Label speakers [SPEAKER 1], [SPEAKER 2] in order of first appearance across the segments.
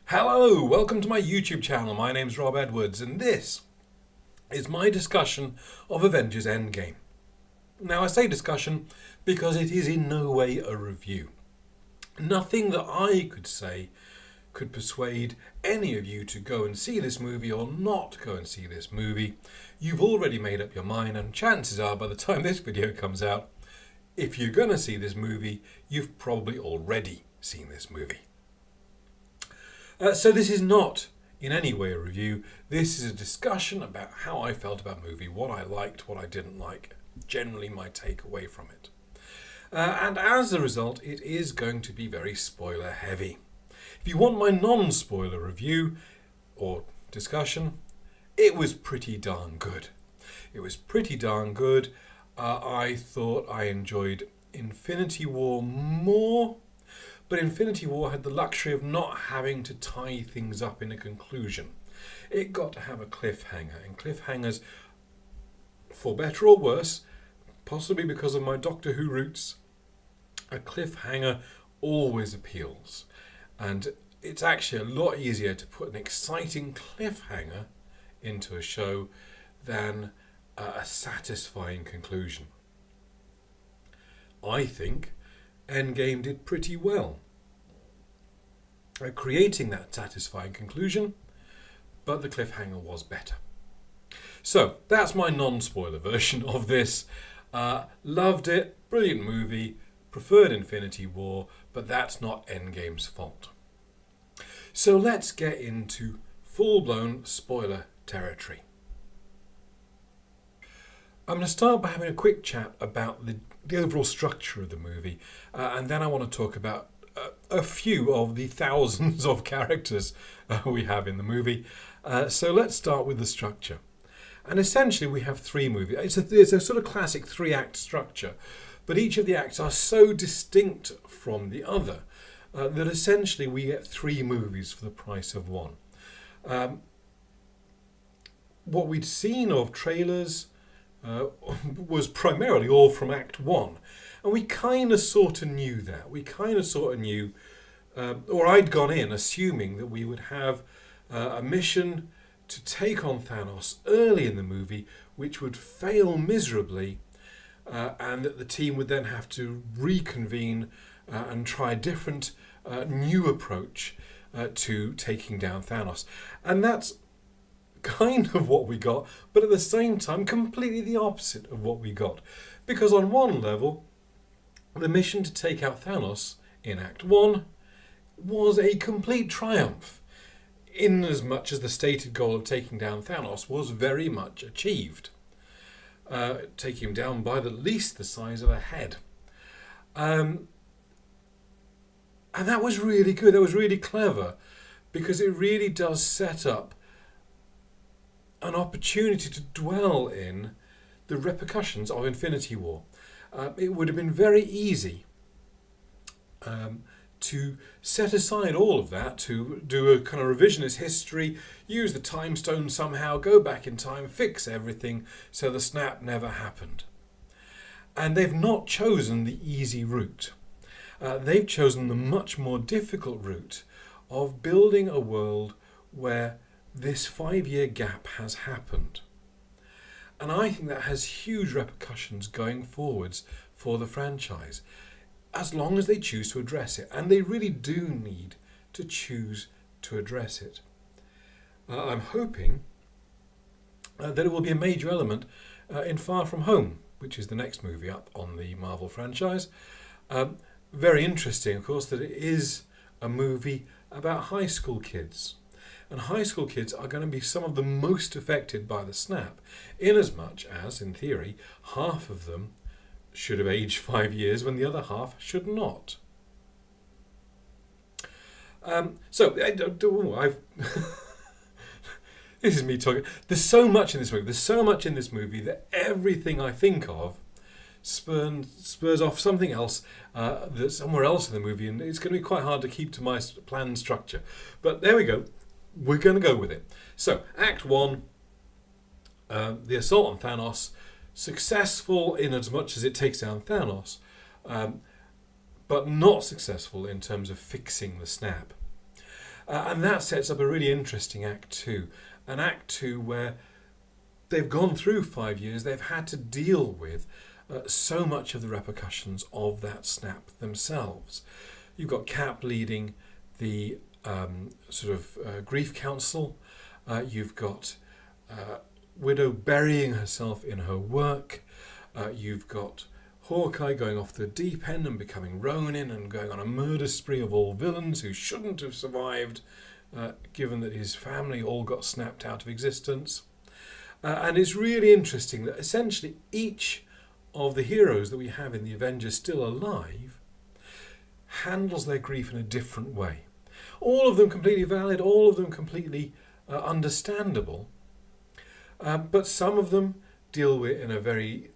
[SPEAKER 1] Hello, welcome to my YouTube channel. My name's Rob Edwards and this is my discussion of Avengers Endgame. Now I say discussion because it is in no way a review. Nothing that I could say could persuade any of you to go and see this movie or not go and see this movie. You've already made up your mind, and chances are by the time this video comes out, if you're going to see this movie, you've probably already seen this movie. So this is not in any way a review. This is a discussion about how I felt about the movie, what I liked, what I didn't like, generally my takeaway from it. And as a result, it is going to be very spoiler heavy. If you want my non-spoiler review or discussion, it was pretty darn good. It was pretty darn good. I thought I enjoyed Infinity War more. But Infinity War had the luxury of not having to tie things up in a conclusion. It got to have a cliffhanger, and cliffhangers, for better or worse, possibly because of my Doctor Who roots, a cliffhanger always appeals. And it's actually a lot easier to put an exciting cliffhanger into a show than a satisfying conclusion. I think Endgame did pretty well at creating that satisfying conclusion, but the cliffhanger was better. So that's my non-spoiler version of this. Loved it, brilliant movie, preferred Infinity War, but that's not Endgame's fault. So let's get into full-blown spoiler territory. I'm going to start by having a quick chat about the overall structure of the movie, and then I want to talk about a few of the thousands of characters we have in the movie. So let's start with the structure. And essentially we have three movies. It's a sort of classic three-act structure, but each of the acts are so distinct from the other that essentially we get three movies for the price of one. What we'd seen of trailers was primarily all from Act 1. And we kind of sort of knew that. We kind of sort of knew, or I'd gone in assuming that we would have a mission to take on Thanos early in the movie, which would fail miserably, and that the team would then have to reconvene and try a different, new approach to taking down Thanos. And that's kind of what we got, but at the same time completely the opposite of what we got. Because on one level, the mission to take out Thanos in Act 1 was a complete triumph, in as much as the stated goal of taking down Thanos was very much achieved. Taking him down by at least the size of a head. And that was really good, that was really clever, because it really does set up an opportunity to dwell in the repercussions of Infinity War. It would have been very easy to set aside all of that, to do a kind of revisionist history, use the time stone somehow, go back in time, fix everything so the snap never happened. And they've not chosen the easy route. They've chosen the much more difficult route of building a world where this 5-year gap has happened. And I think that has huge repercussions going forwards for the franchise, as long as they choose to address it. And they really do need to choose to address it. I'm hoping that it will be a major element in Far From Home, which is the next movie up on the Marvel franchise. Very interesting, of course, that it is a movie about high school kids. And high school kids are going to be some of the most affected by the snap, in as much as, in theory, half of them should have aged 5 years when the other half should not. This is me talking. There's so much in this movie. There's so much in this movie that everything I think of spurs off something else that's somewhere else in the movie, and it's going to be quite hard to keep to my planned structure. But there we go. We're going to go with it. So, Act 1, the assault on Thanos, successful in as much as it takes down Thanos, but not successful in terms of fixing the snap. And that sets up a really interesting Act 2. An Act 2 where they've gone through 5 years, they've had to deal with so much of the repercussions of that snap themselves. You've got Cap leading the grief council. You've got Widow burying herself in her work. You've got Hawkeye going off the deep end and becoming Ronin and going on a murder spree of all villains who shouldn't have survived, given that his family all got snapped out of existence. And it's really interesting that essentially each of the heroes that we have in the Avengers still alive handles their grief in a different way. All of them completely valid, all of them completely understandable, but some of them deal with it in a very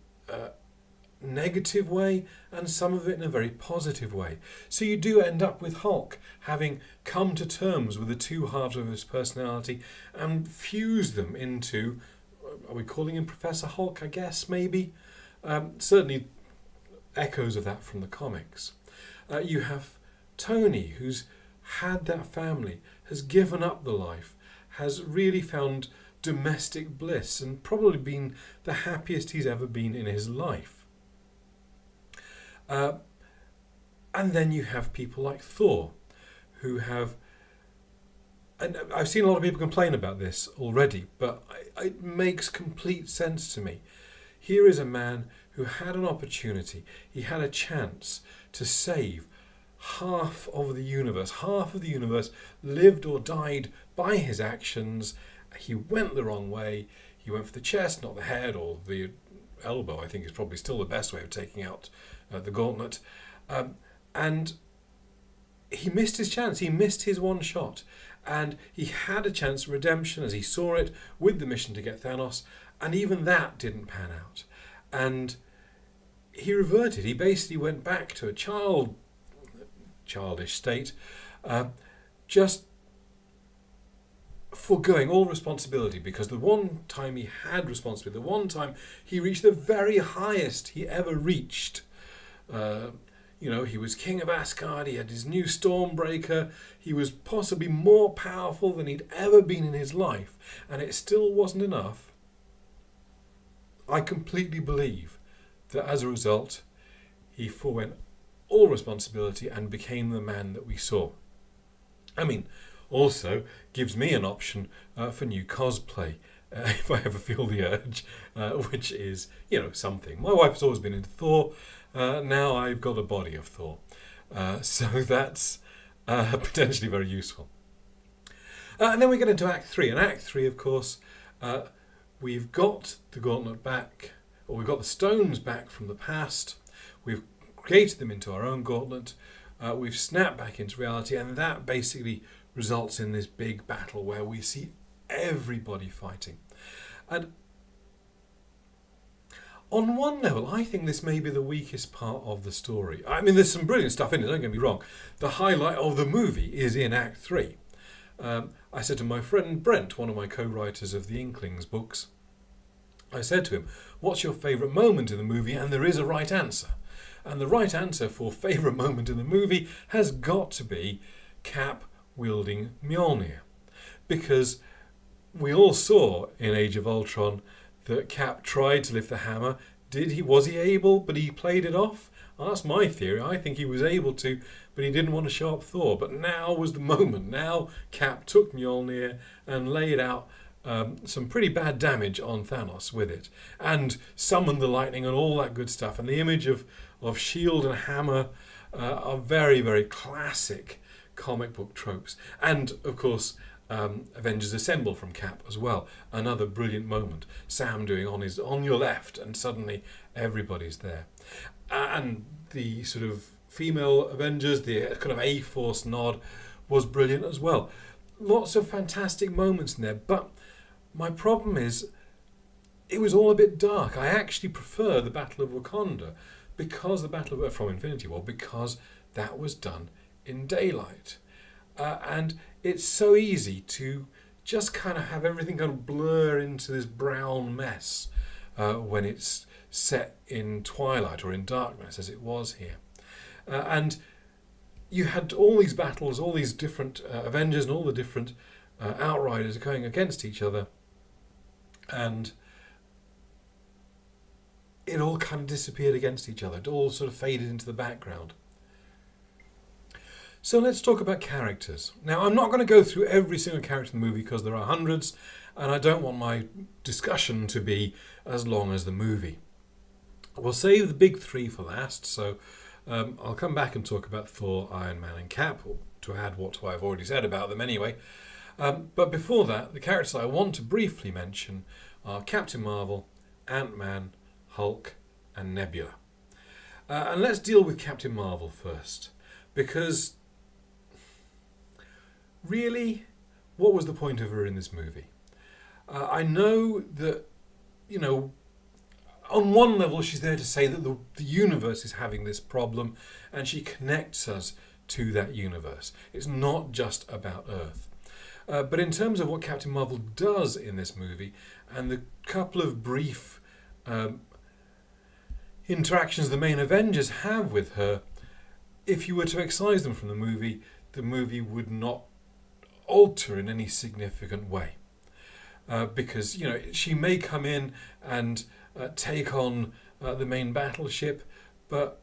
[SPEAKER 1] negative way and some of it in a very positive way. So you do end up with Hulk having come to terms with the two halves of his personality and fuse them into, are we calling him Professor Hulk, I guess, maybe? Certainly echoes of that from the comics. You have Tony, who's had that family, has given up the life, has really found domestic bliss and probably been the happiest he's ever been in his life. And then you have people like Thor, who have, and I've seen a lot of people complain about this already, but it makes complete sense to me. Here is a man who had an opportunity, he had a chance to save half of the universe. Half of the universe lived or died by his actions. He went the wrong way. He went for the chest, not the head, or the elbow, I think is probably still the best way of taking out the gauntlet. And he missed his chance. He missed his one shot. And he had a chance of redemption as he saw it with the mission to get Thanos. And even that didn't pan out. And he reverted. He basically went back to a childish state, just foregoing all responsibility, because the one time he had responsibility, the one time he reached the very highest he ever reached, he was king of Asgard, he had his new Stormbreaker, he was possibly more powerful than he'd ever been in his life, and it still wasn't enough. I completely believe that as a result, he forewent all responsibility and became the man that we saw. I mean, also gives me an option for new cosplay if I ever feel the urge, which is, something. My wife's always been into Thor. Now I've got a body of Thor. So that's potentially very useful. And then we get into Act 3. And Act 3, of course, we've got the gauntlet back, or we've got the stones back from the past. We've created them into our own gauntlet. We've snapped back into reality, and that basically results in this big battle where we see everybody fighting. And on one level, I think this may be the weakest part of the story. I mean, there's some brilliant stuff in it, don't get me wrong. The highlight of the movie is in Act 3. I said to my friend Brent, one of my co-writers of the Inklings books, I said to him, what's your favourite moment in the movie? And there is a right answer. And the right answer for favourite moment in the movie has got to be Cap wielding Mjolnir. Because we all saw in Age of Ultron that Cap tried to lift the hammer. Was he able, but he played it off? That's my theory. I think he was able to, but he didn't want to show up Thor. But now was the moment. Now Cap took Mjolnir and laid out some pretty bad damage on Thanos with it, and summoned the lightning and all that good stuff. And the image of shield and hammer are very, very classic comic book tropes. And of course, Avengers Assemble from Cap as well. Another brilliant moment. Sam doing on your left, and suddenly everybody's there. And the sort of female Avengers, the kind of A-Force nod, was brilliant as well. Lots of fantastic moments in there, but my problem is it was all a bit dark. I actually prefer the Battle of Wakanda because from Infinity War, because that was done in daylight. And it's so easy to just kind of have everything kind of blur into this brown mess when it's set in twilight or in darkness, as it was here. And you had all these battles, all these different Avengers and all the different Outriders going against each other, and it all kind of disappeared against each other. It all sort of faded into the background. So let's talk about characters. Now, I'm not going to go through every single character in the movie because there are hundreds, and I don't want my discussion to be as long as the movie. We'll save the big three for last, so I'll come back and talk about Thor, Iron Man and Cap, to add what I've already said about them anyway. But before that, the characters I want to briefly mention are Captain Marvel, Ant-Man, Hulk and Nebula. And let's deal with Captain Marvel first, because really, what was the point of her in this movie? I know that, on one level she's there to say that the universe is having this problem and she connects us to that universe. It's not just about Earth. But in terms of what Captain Marvel does in this movie and the couple of brief interactions the main Avengers have with her, if you were to excise them from the movie would not alter in any significant way. Because, she may come in and take on the main battleship, but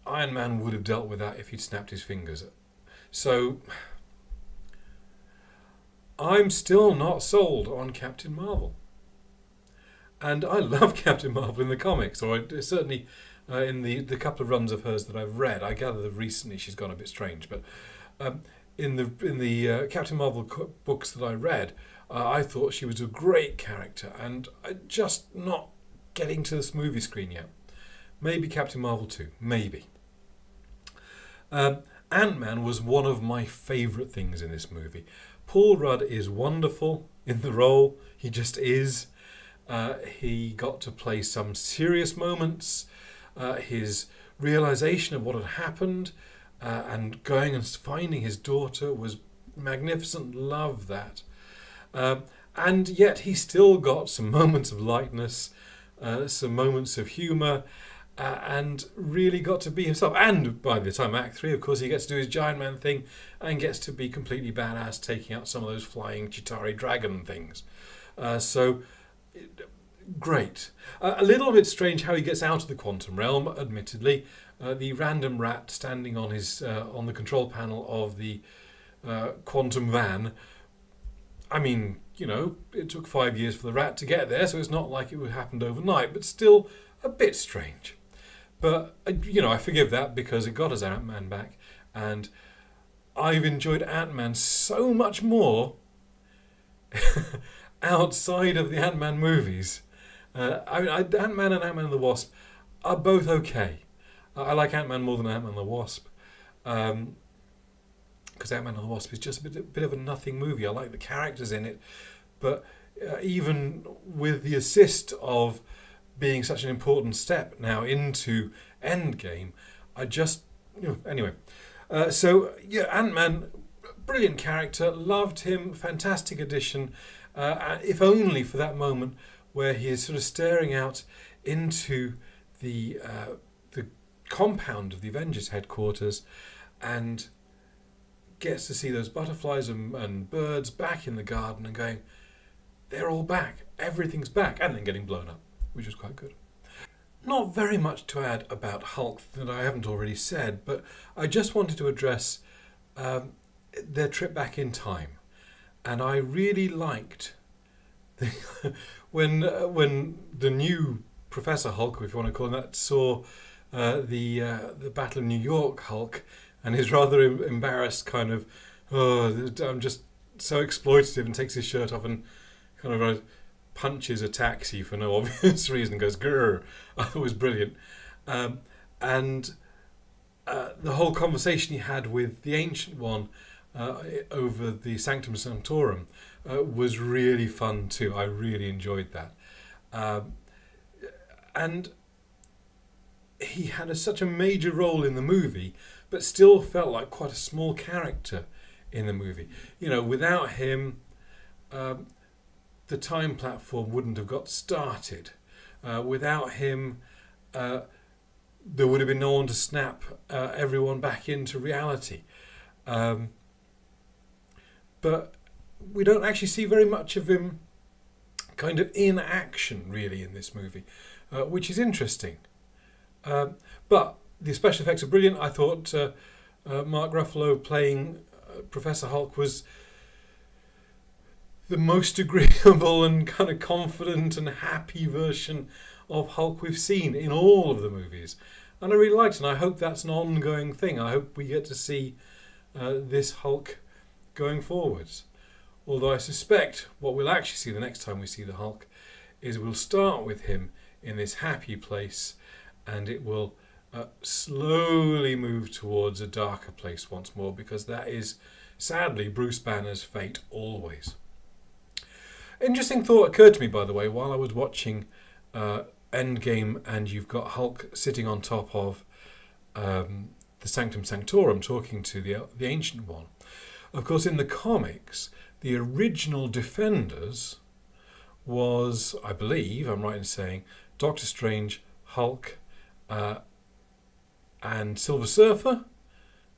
[SPEAKER 1] Iron Man would have dealt with that if he'd snapped his fingers. So I'm still not sold on Captain Marvel. And I love Captain Marvel in the comics, or certainly in the couple of runs of hers that I've read. I gather that recently she's gone a bit strange, but in the Captain Marvel books that I read, I thought she was a great character, and just not getting to this movie screen yet. Maybe Captain Marvel 2, maybe. Ant-Man was one of my favourite things in this movie. Paul Rudd is wonderful in the role. He just is. He got to play some serious moments. His realisation of what had happened and going and finding his daughter was magnificent. Love that. And yet he still got some moments of lightness, some moments of humour, and really got to be himself. And by the time Act 3, of course, he gets to do his Giant Man thing and gets to be completely badass, taking out some of those flying Chitauri dragon things. So great. A little bit strange how he gets out of the quantum realm, admittedly. The random rat standing on his on the control panel of the quantum van. I mean, it took 5 years for the rat to get there, so it's not like it happened overnight, but still a bit strange. But, I forgive that because it got us Ant-Man back, and I've enjoyed Ant-Man so much more outside of the Ant-Man movies. Ant-Man and Ant-Man and the Wasp are both okay. I like Ant-Man more than Ant-Man and the Wasp. Because Ant-Man and the Wasp is just a bit of a nothing movie. I like the characters in it, but even with the assist of being such an important step now into Endgame, I just anyway. Ant-Man, brilliant character, loved him, fantastic addition. If only for that moment where he is sort of staring out into the compound of the Avengers headquarters and gets to see those butterflies and birds back in the garden and going, they're all back, everything's back, and then getting blown up, which was quite good. Not very much to add about Hulk that I haven't already said, but I just wanted to address their trip back in time. And I really liked when the new Professor Hulk, if you want to call him that, saw the Battle of New York Hulk, and his rather embarrassed kind of, I'm just so exploitative, and takes his shirt off and kind of punches a taxi for no obvious reason, goes grrr. I thought it was brilliant. And the whole conversation he had with the Ancient One over the Sanctum Sanctorum was really fun too. I really enjoyed that. And he had such a major role in the movie, but still felt like quite a small character in the movie. Without him, the time platform wouldn't have got started. Without him, there would have been no one to snap everyone back into reality. But we don't actually see very much of him kind of in action, really, in this movie, which is interesting. But the special effects are brilliant. I thought Mark Ruffalo playing Professor Hulk was the most agreeable and kind of confident and happy version of Hulk we've seen in all of the movies. And I really liked it, and I hope that's an ongoing thing. I hope we get to see this Hulk going forwards. Although I suspect what we'll actually see the next time we see the Hulk is we'll start with him in this happy place, and it will slowly move towards a darker place once more, because that is sadly Bruce Banner's fate always. Interesting thought occurred to me, by the way, while I was watching Endgame, and you've got Hulk sitting on top of the Sanctum Sanctorum talking to the Ancient One. Of course, in the comics, the original Defenders was, I believe, I'm right in saying, Doctor Strange, Hulk, and Silver Surfer,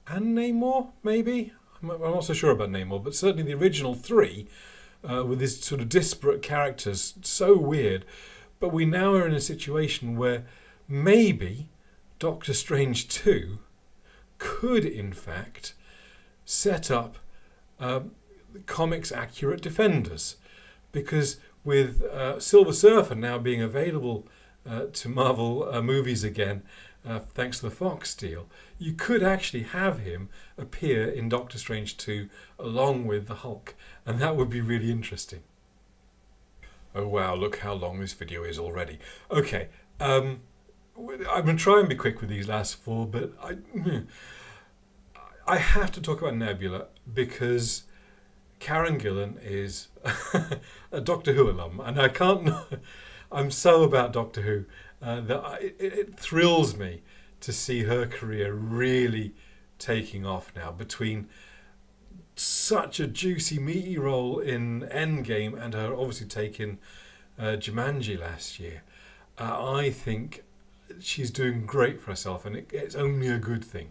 [SPEAKER 1] and Namor, maybe? I'm not so sure about Namor, but certainly the original three, with these sort of disparate characters, so weird. But we now are in a situation where maybe Doctor Strange 2 could, in fact, set up comics accurate Defenders, because with Silver Surfer now being available to Marvel movies again, thanks to the Fox deal, you could actually have him appear in Doctor Strange 2 along with the Hulk, and that would be really interesting. Oh wow, look how long this video is already. Okay, I'm going to try and be quick with these last four, but I have to talk about Nebula, because Karen Gillan is a Doctor Who alum, and I can't. I'm so about Doctor Who that it thrills me to see her career really taking off now, between such a juicy, meaty role in Endgame and her obviously taking Jumanji last year. I think she's doing great for herself, and it's only a good thing.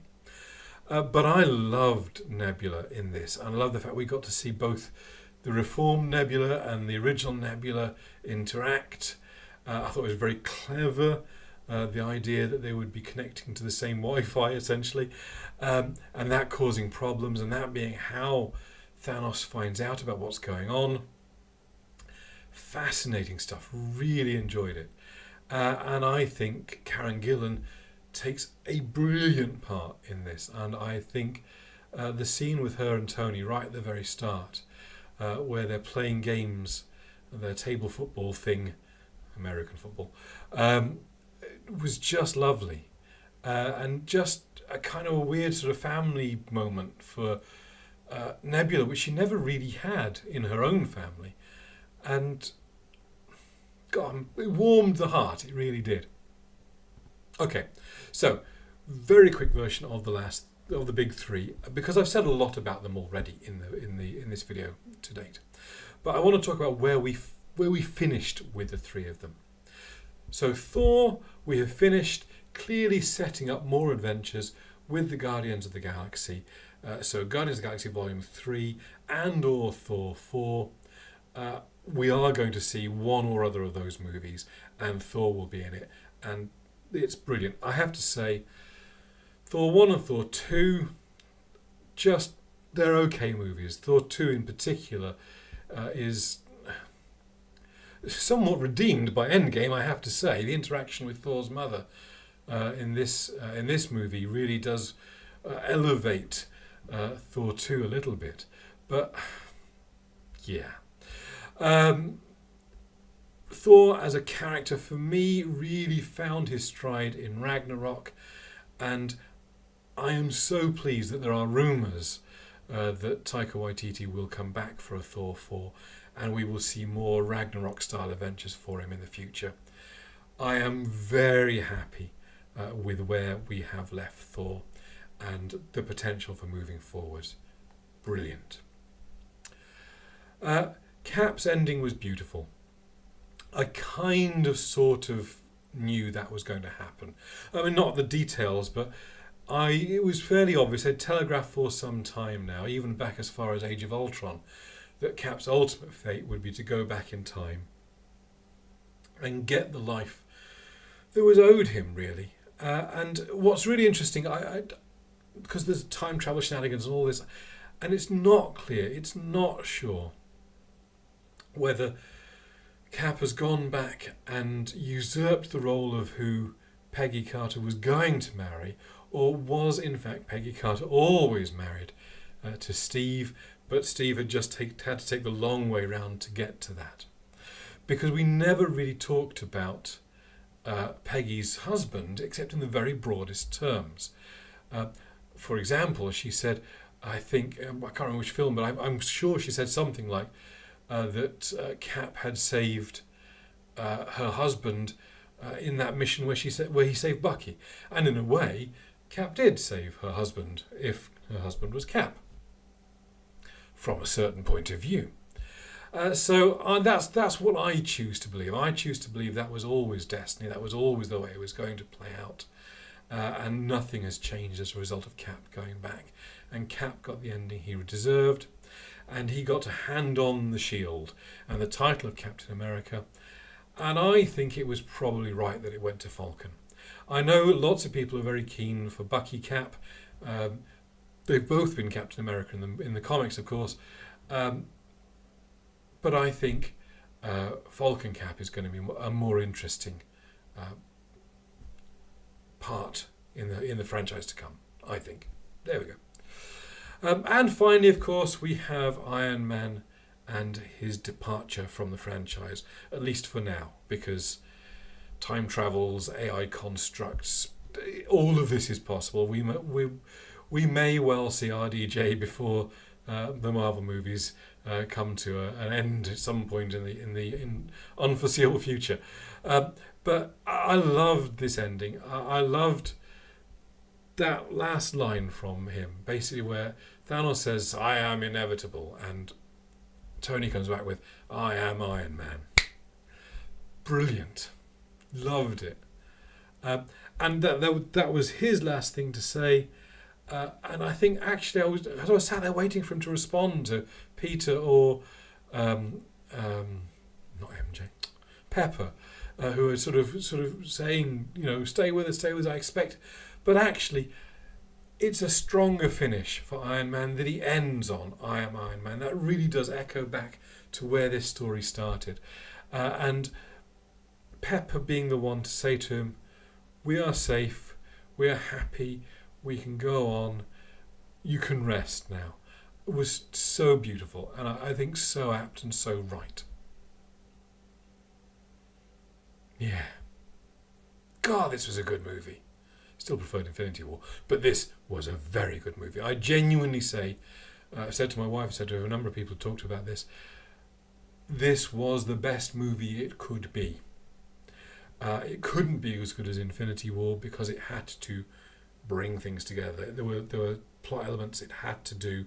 [SPEAKER 1] But I loved Nebula in this, and I love the fact we got to see both the reformed Nebula and the original Nebula interact. I thought it was very clever, the idea that they would be connecting to the same Wi-Fi, essentially, and that causing problems, and that being how Thanos finds out about what's going on. Fascinating stuff. Really enjoyed it. And I think Karen Gillan takes a brilliant part in this, and I think the scene with her and Tony right at the very start, where they're playing games, their table football thing, American football, was just lovely, and just a kind of a weird sort of family moment for Nebula, which she never really had in her own family, and God, it warmed the heart. It really did. Okay, so very quick version of the big three, because I've said a lot about them already in this video to date. But I want to talk about where we finished with the three of them. So Thor, we have finished clearly setting up more adventures with the Guardians of the Galaxy. So Guardians of the Galaxy Volume 3 and or Thor 4. We are going to see one or other of those movies, and Thor will be in it, and it's brilliant. I have to say, Thor 1 and Thor 2, they're okay movies. Thor 2 in particular is somewhat redeemed by Endgame, I have to say. The interaction with Thor's mother in this movie really does elevate Thor 2 a little bit. But, yeah. Thor as a character, for me, really found his stride in Ragnarok, and I am so pleased that there are rumours that Taika Waititi will come back for a Thor 4, and we will see more Ragnarok-style adventures for him in the future. I am very happy with where we have left Thor and the potential for moving forward. Brilliant. Cap's ending was beautiful. I kind of sort of knew that was going to happen. I mean, not the details, but it was fairly obvious. They'd telegraphed for some time now, even back as far as Age of Ultron, that Cap's ultimate fate would be to go back in time and get the life that was owed him, really. And what's really interesting, because there's time travel shenanigans and all this, and it's not clear, it's not sure whether Cap has gone back and usurped the role of who Peggy Carter was going to marry, or was in fact Peggy Carter always married to Steve, but Steve had just had to take the long way round to get to that. Because we never really talked about Peggy's husband except in the very broadest terms. For example, she said, I think, I can't remember which film, but I'm sure she said something like that Cap had saved her husband in that mission where he saved Bucky. And in a way, Cap did save her husband, if her husband was Cap, from a certain point of view. So that's what I choose to believe. I choose to believe that was always destiny, that was always the way it was going to play out. And nothing has changed as a result of Cap going back. And Cap got the ending he deserved, and he got to hand on the shield and the title of Captain America. And I think it was probably right that it went to Falcon. I know lots of people are very keen for Bucky Cap. They've both been Captain America in the comics, of course. But I think Falcon Cap is going to be a more interesting part in the franchise to come, I think. There we go. And finally, of course, we have Iron Man and his departure from the franchise, at least for now, because time travels, AI constructs, all of this is possible. We may well see RDJ before the Marvel movies come to an end at some point in the unforeseeable future. But I loved this ending. I loved that last line from him, basically where Thanos says, "I am inevitable," and Tony comes back with, "I am Iron Man." Brilliant. Loved it. And that was his last thing to say. And I think actually I was sat there waiting for him to respond to Peter or not MJ, Pepper, who are sort of saying, stay with us, I expect. But actually, it's a stronger finish for Iron Man that he ends on, "I am Iron Man." That really does echo back to where this story started. And Pepper being the one to say to him, "We are safe, we are happy, we can go on, you can rest now," it was so beautiful, and I think so apt and so right. Yeah. God, this was a good movie. Still preferred Infinity War, but this was a very good movie. I genuinely say, I said to my wife, I said to a number of people who talked about this was the best movie it could be. It couldn't be as good as Infinity War because it had to bring things together. There were plot elements it had to do,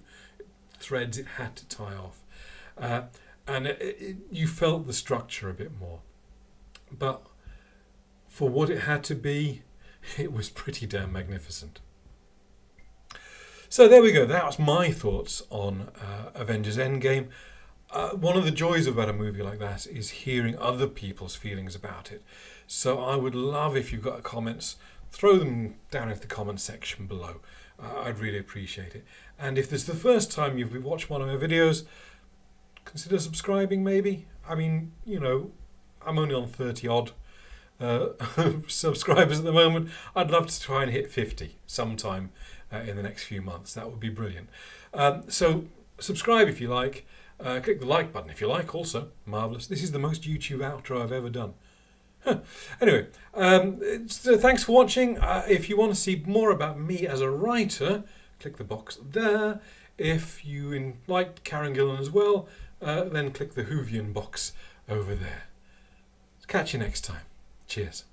[SPEAKER 1] threads it had to tie off, and you felt the structure a bit more. But for what it had to be, it was pretty damn magnificent. So there we go. That was my thoughts on Avengers Endgame. One of the joys about a movie like that is hearing other people's feelings about it. So I would love if you've got comments, throw them down in the comments section below. I'd really appreciate it. And if this is the first time you've watched one of my videos, consider subscribing maybe. I mean, I'm only on 30 odd subscribers at the moment. I'd love to try and hit 50 sometime in the next few months. That would be brilliant. So subscribe if you like. Click the like button if you like also. Marvellous. This is the most YouTube outro I've ever done. Anyway, so thanks for watching. If you want to see more about me as a writer, click the box there. If you liked Karen Gillan as well, then click the Whovian box over there. Catch you next time. Cheers.